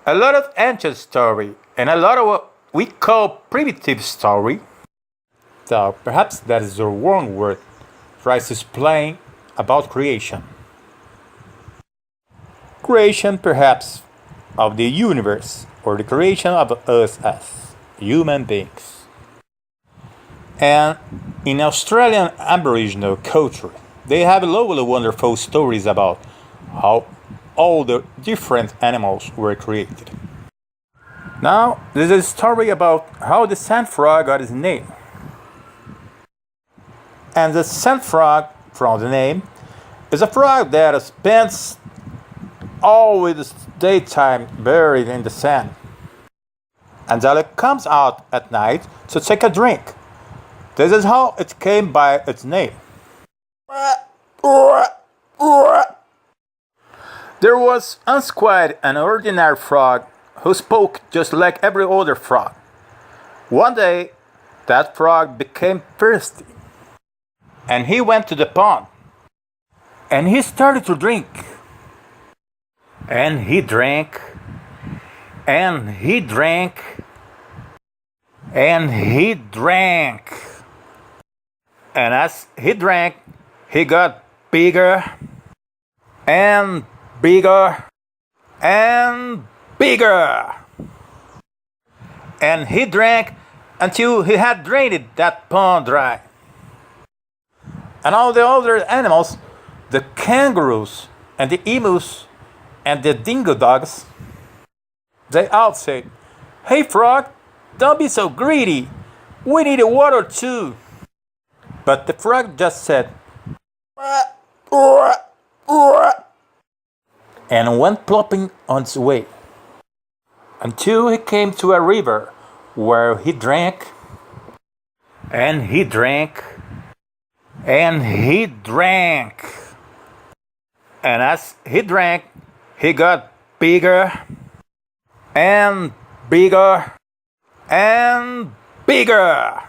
a lot of ancient story and a lot of what we call primitive story. So perhaps that is the wrong word. Tries to explain about creation. Creation, perhaps, of the universe or the creation of us as human beings. And in Australian Aboriginal culture, they have lovely, wonderful stories about how all the different animals were created. Now, this is a story about how the sand frog got his name. And the sand frog, from the name, is a frog that spends all its daytime buried in the sand. And then it comes out at night to take a drink. This is how it came by its name. There was once quite an ordinary frog who spoke just like every other frog. One day, that frog became thirsty. And he went to the pond. And he started to drink. And he drank. And he drank. And he drank. And as he drank, he got bigger and bigger and bigger. And he drank until he had drained that pond dry. And all the other animals, the kangaroos and the emus and the dingo dogs, they all said, "Hey frog, don't be so greedy. We need water too." But the frog just said, and went plopping on its way until he came to a river where he drank and he drank and he drank. And as he drank, he got bigger and bigger and bigger.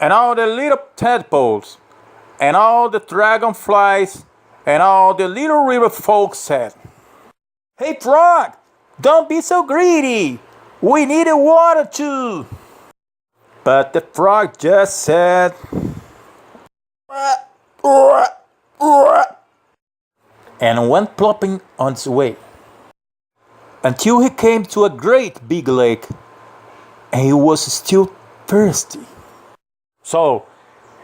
And all the little tadpoles and all the dragonflies and all the little river folks said, "Hey frog, don't be so greedy. We need water too." But the frog just said, and went plopping on its way until he came to a great big lake, and he was still thirsty. So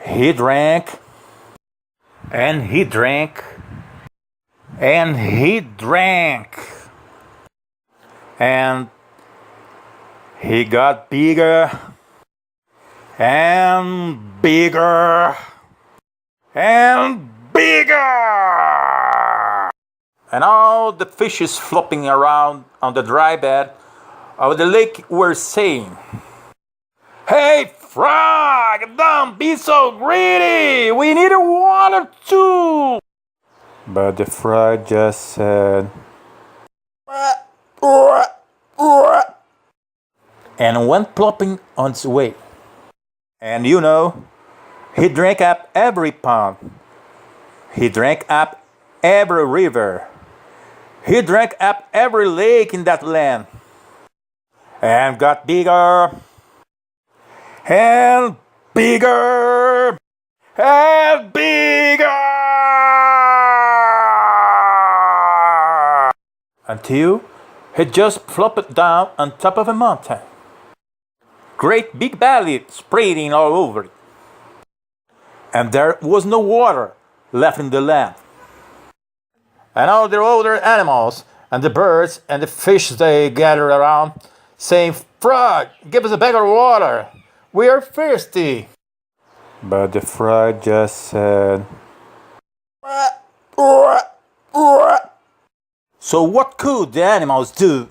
he drank and he drank and he drank, and he got bigger and bigger and bigger. And all the fishes flopping around on the dry bed of the lake were saying, "Hey frog, don't be so greedy. We need water too." But the frog just said, and went plopping on its way. And you know, he drank up every pond. He drank up every river. He drank up every lake in that land. And got bigger and bigger and bigger until he just flopped down on top of a mountain. Great big valley spreading all over it. And there was no water left in the land. And all the other animals and the birds and the fish, they gathered around saying, "Frog, give us a bag of water. We are thirsty." But the frog just said, So what could the animals do?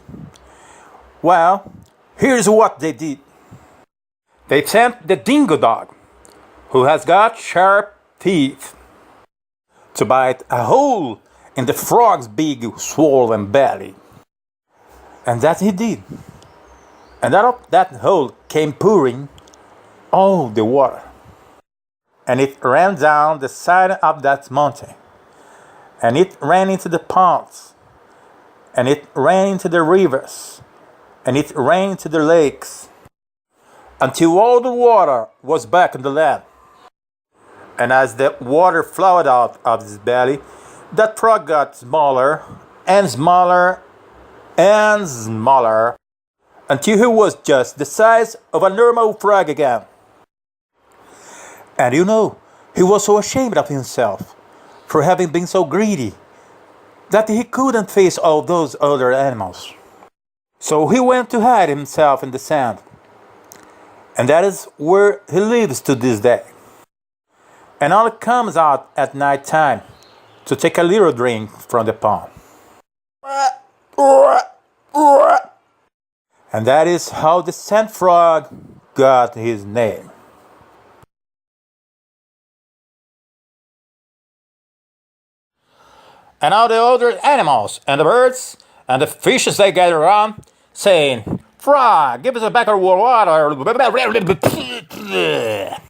Well, here's what they did. They sent the dingo dog, who has got sharp teeth, to bite a hole in the frog's big swollen belly. And that he did. And out of that hole came pouring all the water. And it ran down the side of that mountain. And it ran into the ponds. and it ran into the rivers, and it ran into the lakes, until all the water was back in the land. And as the water flowed out of his belly, that frog got smaller and smaller and smaller until he was just the size of a normal frog again. And he was so ashamed of himself for having been so greedy that he couldn't face all those other animals. So he went to hide himself in the sand. And that is where he lives to this day. And only comes out at night time to take a little drink from the pond. And that is how the sand frog got his name. And all the other animals and the birds and the fishes they gather around saying, "Frog, give us a back of water."